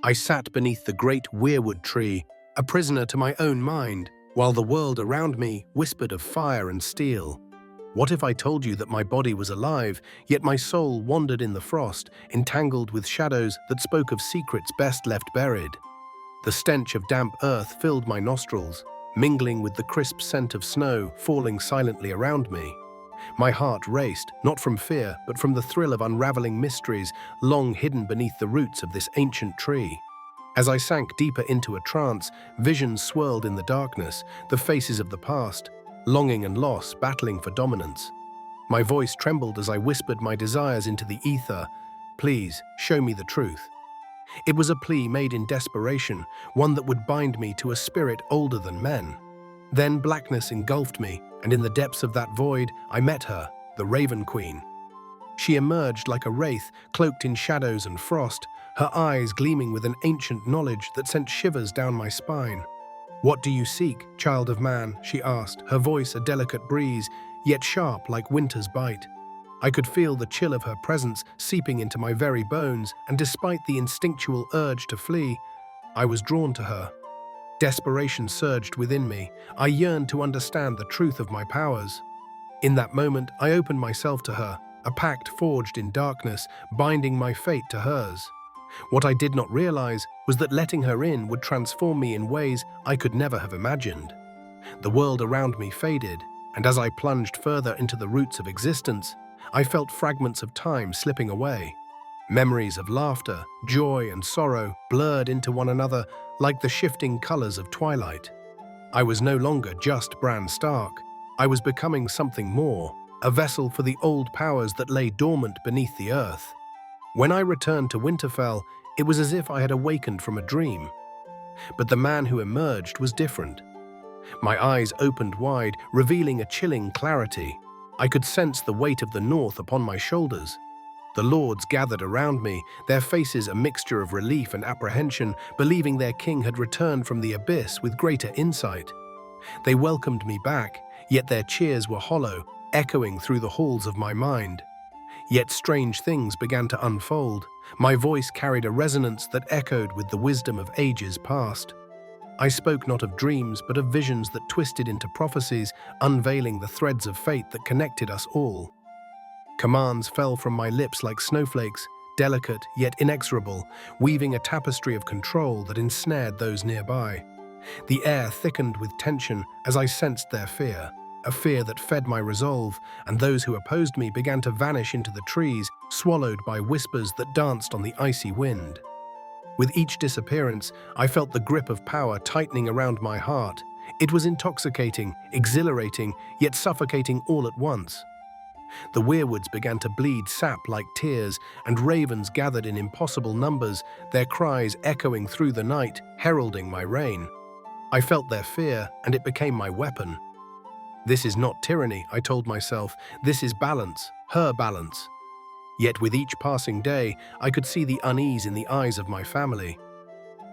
I sat beneath the great weirwood tree, a prisoner to my own mind, while the world around me whispered of fire and steel. What if I told you that my body was alive, yet my soul wandered in the frost, entangled with shadows that spoke of secrets best left buried? The stench of damp earth filled my nostrils, mingling with the crisp scent of snow falling silently around me. My heart raced, not from fear, but from the thrill of unraveling mysteries long hidden beneath the roots of this ancient tree. As I sank deeper into a trance, visions swirled in the darkness, the faces of the past, longing and loss battling for dominance. My voice trembled as I whispered my desires into the ether. Please, show me the truth. It was a plea made in desperation, one that would bind me to a spirit older than men. Then blackness engulfed me, and in the depths of that void, I met her, the Raven Queen. She emerged like a wraith, cloaked in shadows and frost, her eyes gleaming with an ancient knowledge that sent shivers down my spine. "What do you seek, child of man?" she asked, her voice a delicate breeze, yet sharp like winter's bite. I could feel the chill of her presence seeping into my very bones, and despite the instinctual urge to flee, I was drawn to her. Desperation surged within me. I yearned to understand the truth of my powers. In that moment, I opened myself to her, a pact forged in darkness, binding my fate to hers. What I did not realize was that letting her in would transform me in ways I could never have imagined. The world around me faded, and as I plunged further into the roots of existence, I felt fragments of time slipping away. Memories of laughter, joy, and sorrow blurred into one another like the shifting colors of twilight. I was no longer just Bran Stark. I was becoming something more, a vessel for the old powers that lay dormant beneath the earth. When I returned to Winterfell, it was as if I had awakened from a dream. But the man who emerged was different. My eyes opened wide, revealing a chilling clarity. I could sense the weight of the North upon my shoulders. The lords gathered around me, their faces a mixture of relief and apprehension, believing their king had returned from the abyss with greater insight. They welcomed me back, yet their cheers were hollow, echoing through the halls of my mind. Yet strange things began to unfold. My voice carried a resonance that echoed with the wisdom of ages past. I spoke not of dreams, but of visions that twisted into prophecies, unveiling the threads of fate that connected us all. Commands fell from my lips like snowflakes, delicate yet inexorable, weaving a tapestry of control that ensnared those nearby. The air thickened with tension as I sensed their fear, a fear that fed my resolve, and those who opposed me began to vanish into the trees, swallowed by whispers that danced on the icy wind. With each disappearance, I felt the grip of power tightening around my heart. It was intoxicating, exhilarating, yet suffocating all at once. The weirwoods began to bleed sap like tears, and ravens gathered in impossible numbers, their cries echoing through the night, heralding my reign. I felt their fear, and it became my weapon. This is not tyranny, I told myself. This is balance, her balance. Yet with each passing day, I could see the unease in the eyes of my family.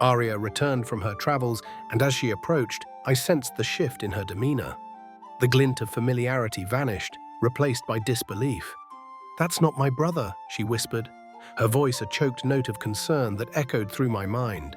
Arya returned from her travels, and as she approached, I sensed the shift in her demeanor. The glint of familiarity vanished, replaced by disbelief. "That's not my brother," she whispered, her voice a choked note of concern that echoed through my mind.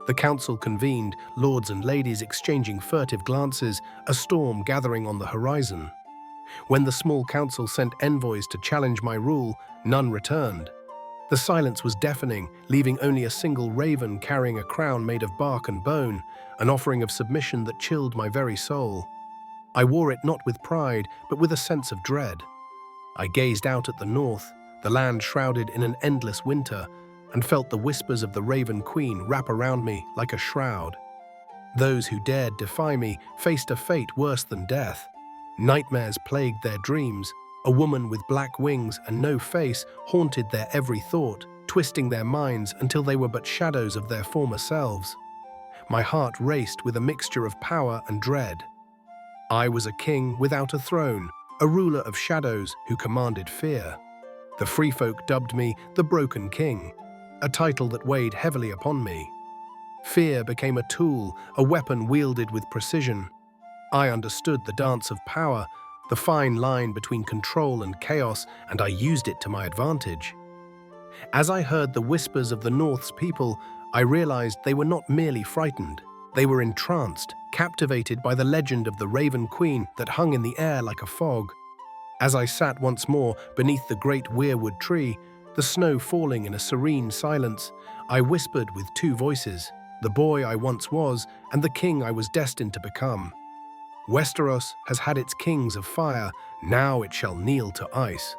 The council convened, lords and ladies exchanging furtive glances, a storm gathering on the horizon. When the small council sent envoys to challenge my rule, none returned. The silence was deafening, leaving only a single raven carrying a crown made of bark and bone, an offering of submission that chilled my very soul. I wore it not with pride, but with a sense of dread. I gazed out at the north, the land shrouded in an endless winter, and felt the whispers of the Raven Queen wrap around me like a shroud. Those who dared defy me faced a fate worse than death. Nightmares plagued their dreams. A woman with black wings and no face haunted their every thought, twisting their minds until they were but shadows of their former selves. My heart raced with a mixture of power and dread. I was a king without a throne, a ruler of shadows who commanded fear. The free folk dubbed me the Broken King, a title that weighed heavily upon me. Fear became a tool, a weapon wielded with precision. I understood the dance of power, the fine line between control and chaos, and I used it to my advantage. As I heard the whispers of the North's people, I realized they were not merely frightened. They were entranced, captivated by the legend of the Raven Queen that hung in the air like a fog. As I sat once more beneath the great weirwood tree, the snow falling in a serene silence, I whispered with two voices, the boy I once was and the king I was destined to become. Westeros has had its kings of fire, now it shall kneel to ice.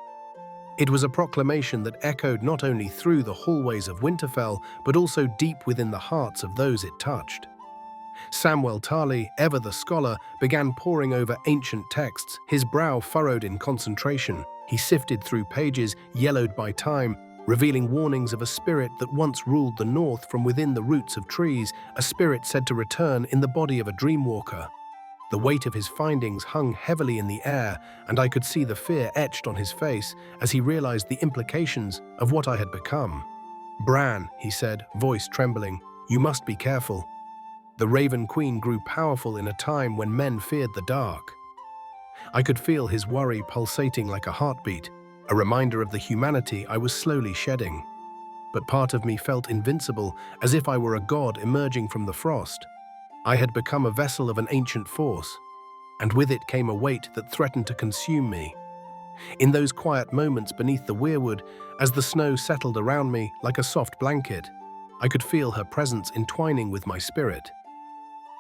It was a proclamation that echoed not only through the hallways of Winterfell, but also deep within the hearts of those it touched. Samwell Tarly, ever the scholar, began poring over ancient texts, his brow furrowed in concentration. He sifted through pages yellowed by time, revealing warnings of a spirit that once ruled the North from within the roots of trees, a spirit said to return in the body of a dreamwalker. The weight of his findings hung heavily in the air, and I could see the fear etched on his face as he realized the implications of what I had become. "Bran," he said, voice trembling, "you must be careful." The Raven Queen grew powerful in a time when men feared the dark. I could feel his worry pulsating like a heartbeat, a reminder of the humanity I was slowly shedding. But part of me felt invincible, as if I were a god emerging from the frost. I had become a vessel of an ancient force, and with it came a weight that threatened to consume me. In those quiet moments beneath the weirwood, as the snow settled around me like a soft blanket, I could feel her presence entwining with my spirit.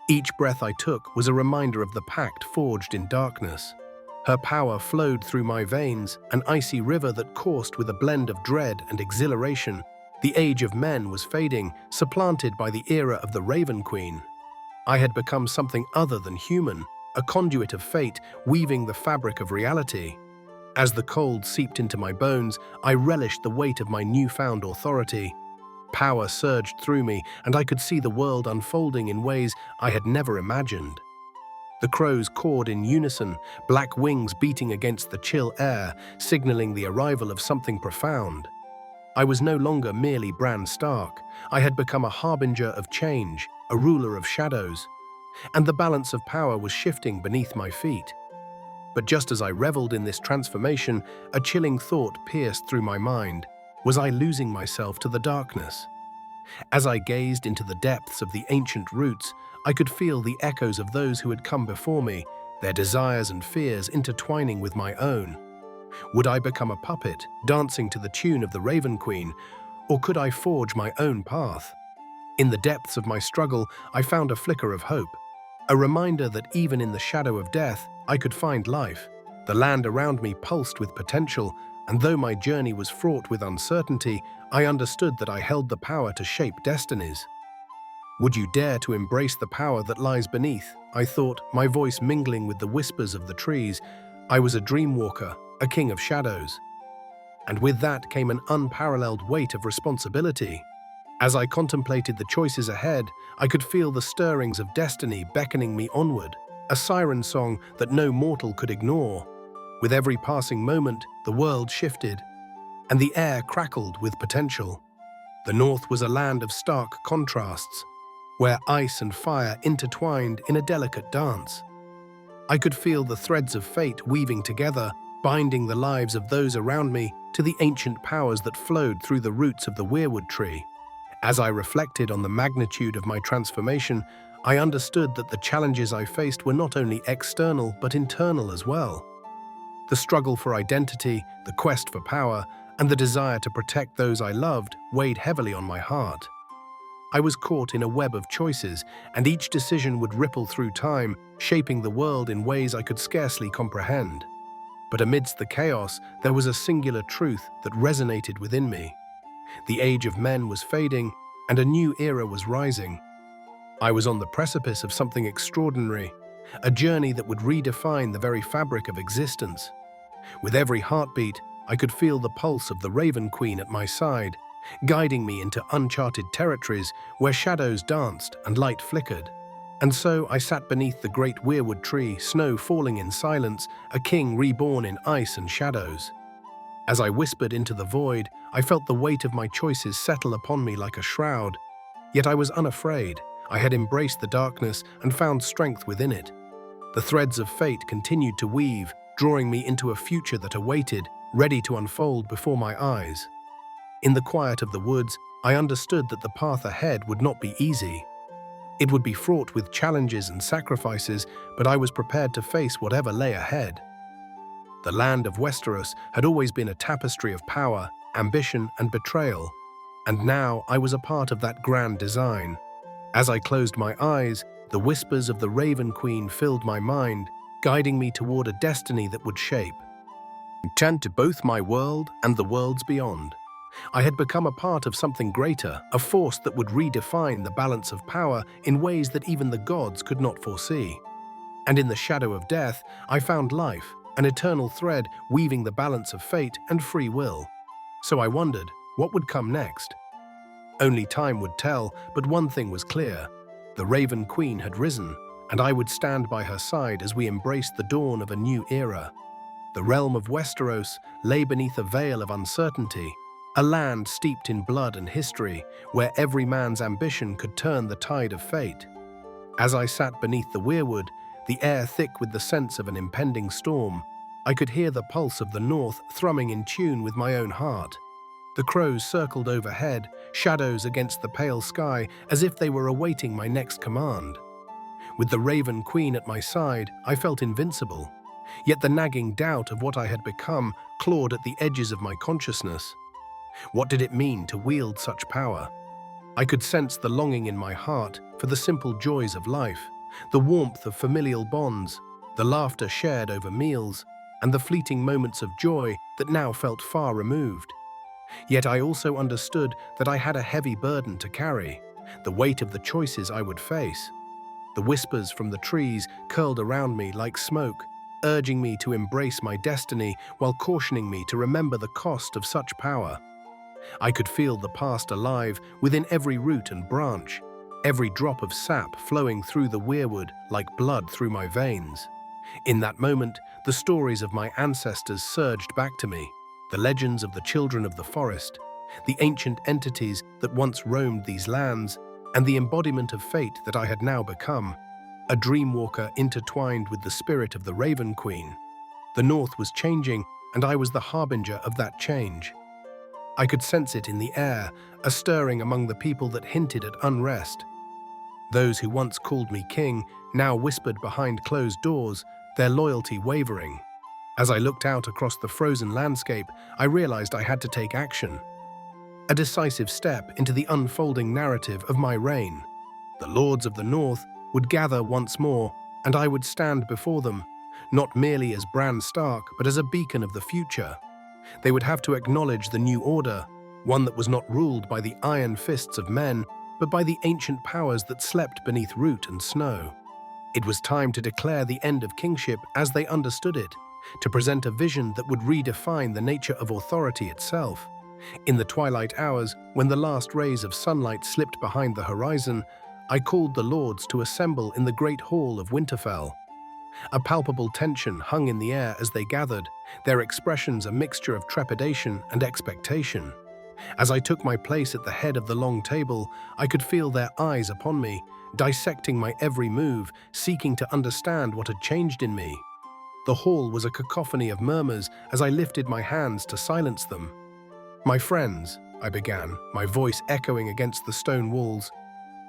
Each breath I took was a reminder of the pact forged in darkness. Her power flowed through my veins, an icy river that coursed with a blend of dread and exhilaration. The age of men was fading, supplanted by the era of the Raven Queen. I had become something other than human, a conduit of fate weaving the fabric of reality. As the cold seeped into my bones, I relished the weight of my newfound authority. Power surged through me, and I could see the world unfolding in ways I had never imagined. The crows cawed in unison, black wings beating against the chill air, signaling the arrival of something profound. I was no longer merely Bran Stark. I had become a harbinger of change, a ruler of shadows, and the balance of power was shifting beneath my feet. But just as I reveled in this transformation, a chilling thought pierced through my mind. Was I losing myself to the darkness? As I gazed into the depths of the ancient roots, I could feel the echoes of those who had come before me, their desires and fears intertwining with my own. Would I become a puppet, dancing to the tune of the Raven Queen, or could I forge my own path? In the depths of my struggle, I found a flicker of hope, a reminder that even in the shadow of death, I could find life. The land around me pulsed with potential, and though my journey was fraught with uncertainty, I understood that I held the power to shape destinies. Would you dare to embrace the power that lies beneath? I thought, my voice mingling with the whispers of the trees. I was a dreamwalker, a king of shadows. And with that came an unparalleled weight of responsibility. As I contemplated the choices ahead, I could feel the stirrings of destiny beckoning me onward, a siren song that no mortal could ignore. With every passing moment, the world shifted, and the air crackled with potential. The North was a land of stark contrasts, where ice and fire intertwined in a delicate dance. I could feel the threads of fate weaving together, binding the lives of those around me to the ancient powers that flowed through the roots of the weirwood tree. As I reflected on the magnitude of my transformation, I understood that the challenges I faced were not only external but internal as well. The struggle for identity, the quest for power, and the desire to protect those I loved weighed heavily on my heart. I was caught in a web of choices, and each decision would ripple through time, shaping the world in ways I could scarcely comprehend. But amidst the chaos, there was a singular truth that resonated within me. The age of men was fading, and a new era was rising. I was on the precipice of something extraordinary, a journey that would redefine the very fabric of existence. With every heartbeat, I could feel the pulse of the Raven Queen at my side, guiding me into uncharted territories where shadows danced and light flickered. And so I sat beneath the great weirwood tree, snow falling in silence, a king reborn in ice and shadows. As I whispered into the void, I felt the weight of my choices settle upon me like a shroud. Yet I was unafraid. I had embraced the darkness and found strength within it. The threads of fate continued to weave, drawing me into a future that awaited, ready to unfold before my eyes. In the quiet of the woods, I understood that the path ahead would not be easy. It would be fraught with challenges and sacrifices, but I was prepared to face whatever lay ahead. The land of Westeros had always been a tapestry of power, ambition, and betrayal, and now I was a part of that grand design. As I closed my eyes, the whispers of the Raven Queen filled my mind, guiding me toward a destiny that would shape to both my world and the worlds beyond. I had become a part of something greater, a force that would redefine the balance of power in ways that even the gods could not foresee. And in the shadow of death, I found life, an eternal thread weaving the balance of fate and free will. So I wondered, what would come next? Only time would tell, but one thing was clear. The Raven Queen had risen, and I would stand by her side as we embraced the dawn of a new era. The realm of Westeros lay beneath a veil of uncertainty, a land steeped in blood and history, where every man's ambition could turn the tide of fate. As I sat beneath the weirwood, the air thick with the sense of an impending storm, I could hear the pulse of the north thrumming in tune with my own heart. The crows circled overhead, shadows against the pale sky, as if they were awaiting my next command. With the Raven Queen at my side, I felt invincible, yet the nagging doubt of what I had become clawed at the edges of my consciousness. What did it mean to wield such power? I could sense the longing in my heart for the simple joys of life, the warmth of familial bonds, the laughter shared over meals, and the fleeting moments of joy that now felt far removed. Yet I also understood that I had a heavy burden to carry, the weight of the choices I would face. The whispers from the trees curled around me like smoke, urging me to embrace my destiny while cautioning me to remember the cost of such power. I could feel the past alive within every root and branch, every drop of sap flowing through the weirwood like blood through my veins. In that moment, the stories of my ancestors surged back to me, the legends of the children of the forest, the ancient entities that once roamed these lands, and the embodiment of fate that I had now become, a dreamwalker intertwined with the spirit of the Raven Queen. The North was changing, and I was the harbinger of that change. I could sense it in the air, a stirring among the people that hinted at unrest. Those who once called me king now whispered behind closed doors, their loyalty wavering. As I looked out across the frozen landscape, I realized I had to take action. A decisive step into the unfolding narrative of my reign. The Lords of the North would gather once more, and I would stand before them, not merely as Bran Stark, but as a beacon of the future. They would have to acknowledge the new order, one that was not ruled by the iron fists of men, but by the ancient powers that slept beneath root and snow. It was time to declare the end of kingship as they understood it, to present a vision that would redefine the nature of authority itself. In the twilight hours, when the last rays of sunlight slipped behind the horizon, I called the lords to assemble in the great hall of Winterfell. A palpable tension hung in the air as they gathered, their expressions a mixture of trepidation and expectation. As I took my place at the head of the long table, I could feel their eyes upon me, dissecting my every move, seeking to understand what had changed in me. The hall was a cacophony of murmurs as I lifted my hands to silence them. "My friends," I began, my voice echoing against the stone walls,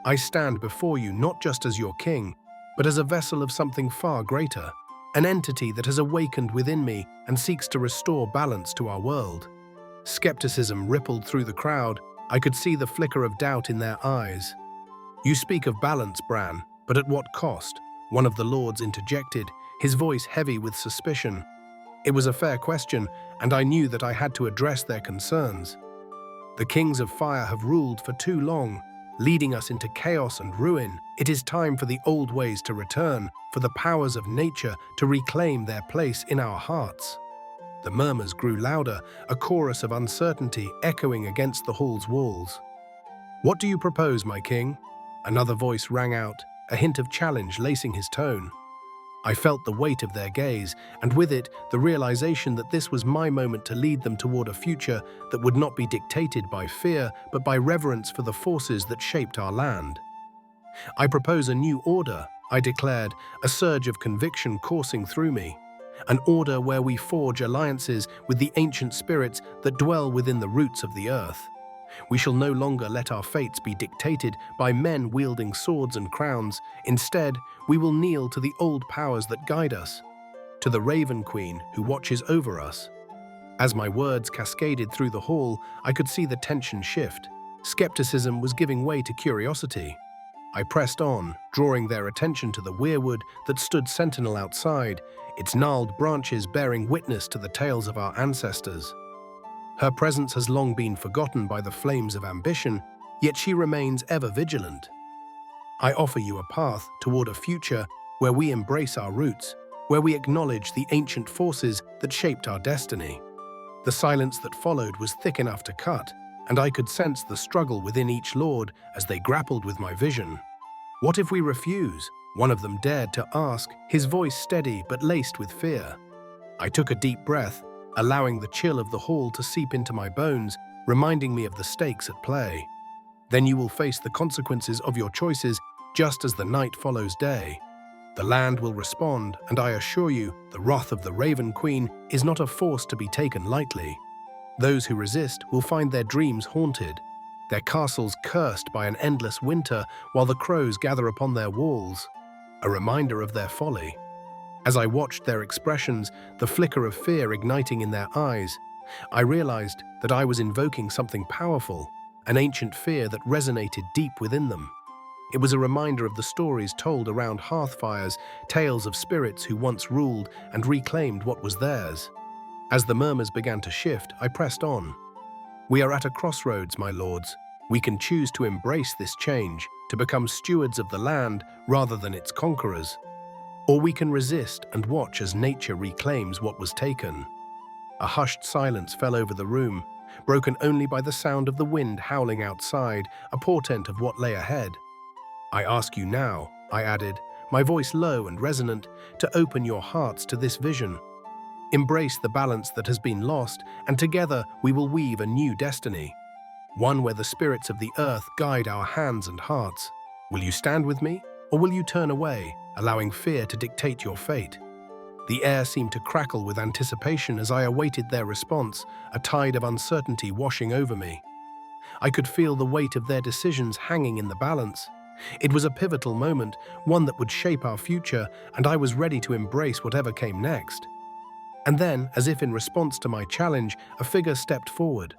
"I stand before you not just as your king, but as a vessel of something far greater, an entity that has awakened within me and seeks to restore balance to our world." Skepticism rippled through the crowd. I could see the flicker of doubt in their eyes. "You speak of balance, Bran, but at what cost?" one of the lords interjected, his voice heavy with suspicion. It was a fair question, and I knew that I had to address their concerns. "The kings of fire have ruled for too long, leading us into chaos and ruin. It is time for the old ways to return, for the powers of nature to reclaim their place in our hearts." The murmurs grew louder, a chorus of uncertainty echoing against the hall's walls. "What do you propose, my king?" Another voice rang out, a hint of challenge lacing his tone. I felt the weight of their gaze, and with it, the realization that this was my moment to lead them toward a future that would not be dictated by fear, but by reverence for the forces that shaped our land. "I propose a new order," I declared, a surge of conviction coursing through me. an order where we forge alliances with the ancient spirits that dwell within the roots of the earth. We shall no longer let our fates be dictated by men wielding swords and crowns. Instead, we will kneel to the old powers that guide us, to the Raven Queen who watches over us. As my words cascaded through the hall, I could see the tension shift. Skepticism was giving way to curiosity. I pressed on, drawing their attention to the weirwood that stood sentinel outside, its gnarled branches bearing witness to the tales of our ancestors. Her presence has long been forgotten by the flames of ambition, yet she remains ever vigilant. I offer you a path toward a future where we embrace our roots, where we acknowledge the ancient forces that shaped our destiny. The silence that followed was thick enough to cut, and I could sense the struggle within each lord as they grappled with my vision. "What if we refuse?" one of them dared to ask, his voice steady but laced with fear. I took a deep breath, allowing the chill of the hall to seep into my bones, reminding me of the stakes at play. "Then you will face the consequences of your choices just as the night follows day. The land will respond, and I assure you, the wrath of the Raven Queen is not a force to be taken lightly. Those who resist will find their dreams haunted, their castles cursed by an endless winter while the crows gather upon their walls, a reminder of their folly." As I watched their expressions, the flicker of fear igniting in their eyes, I realized that I was invoking something powerful, an ancient fear that resonated deep within them. It was a reminder of the stories told around hearthfires, tales of spirits who once ruled and reclaimed what was theirs. As the murmurs began to shift, I pressed on. "We are at a crossroads, my lords. We can choose to embrace this change, to become stewards of the land rather than its conquerors. Or we can resist and watch as nature reclaims what was taken." A hushed silence fell over the room, broken only by the sound of the wind howling outside, a portent of what lay ahead. "I ask you now," I added, my voice low and resonant, "to open your hearts to this vision. Embrace the balance that has been lost, and together we will weave a new destiny, one where the spirits of the earth guide our hands and hearts. Will you stand with me, or will you turn away, allowing fear to dictate your fate?" The air seemed to crackle with anticipation as I awaited their response, a tide of uncertainty washing over me. I could feel the weight of their decisions hanging in the balance. It was a pivotal moment, one that would shape our future, and I was ready to embrace whatever came next. And then, as if in response to my challenge, a figure stepped forward,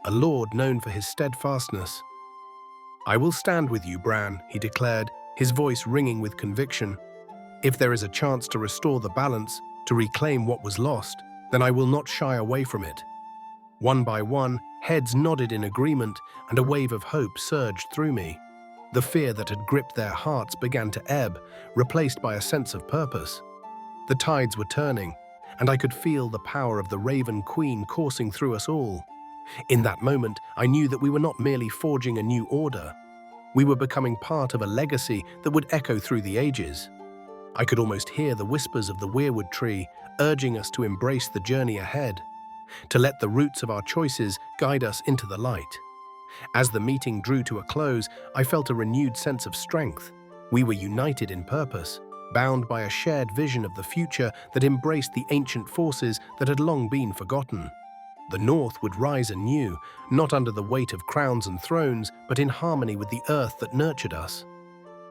a lord known for his steadfastness. "I will stand with you, Bran," he declared, his voice ringing with conviction. "If there is a chance to restore the balance, to reclaim what was lost, then I will not shy away from it." One by one, heads nodded in agreement, and a wave of hope surged through me. The fear that had gripped their hearts began to ebb, replaced by a sense of purpose. The tides were turning, and I could feel the power of the Raven Queen coursing through us all. In that moment, I knew that we were not merely forging a new order. We were becoming part of a legacy that would echo through the ages. I could almost hear the whispers of the weirwood tree, urging us to embrace the journey ahead, to let the roots of our choices guide us into the light. As the meeting drew to a close, I felt a renewed sense of strength. We were united in purpose, bound by a shared vision of the future that embraced the ancient forces that had long been forgotten. The North would rise anew, not under the weight of crowns and thrones, but in harmony with the earth that nurtured us.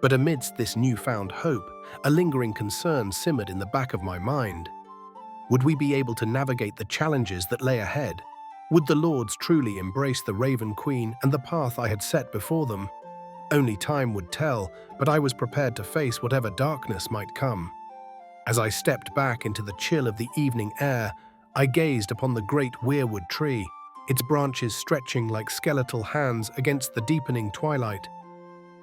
But amidst this newfound hope, a lingering concern simmered in the back of my mind. Would we be able to navigate the challenges that lay ahead? Would the lords truly embrace the Raven Queen and the path I had set before them? Only time would tell, but I was prepared to face whatever darkness might come. As I stepped back into the chill of the evening air, I gazed upon the great weirwood tree, its branches stretching like skeletal hands against the deepening twilight.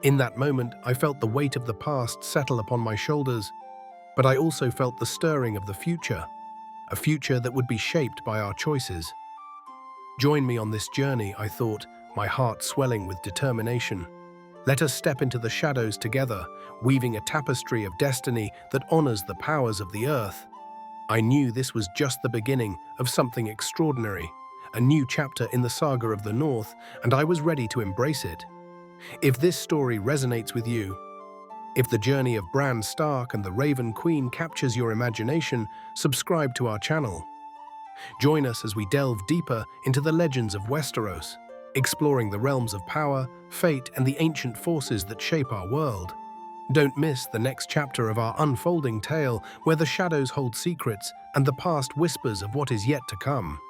In that moment, I felt the weight of the past settle upon my shoulders, but I also felt the stirring of the future, a future that would be shaped by our choices. Join me on this journey, I thought, my heart swelling with determination. Let us step into the shadows together, weaving a tapestry of destiny that honors the powers of the earth. I knew this was just the beginning of something extraordinary, a new chapter in the saga of the North, and I was ready to embrace it. If this story resonates with you, If the journey of Bran Stark and the Raven Queen captures your imagination, subscribe to our channel. Join us as we delve deeper into the legends of Westeros, exploring the realms of power, fate, and the ancient forces that shape our world. Don't miss the next chapter of our unfolding tale, where the shadows hold secrets and the past whispers of what is yet to come.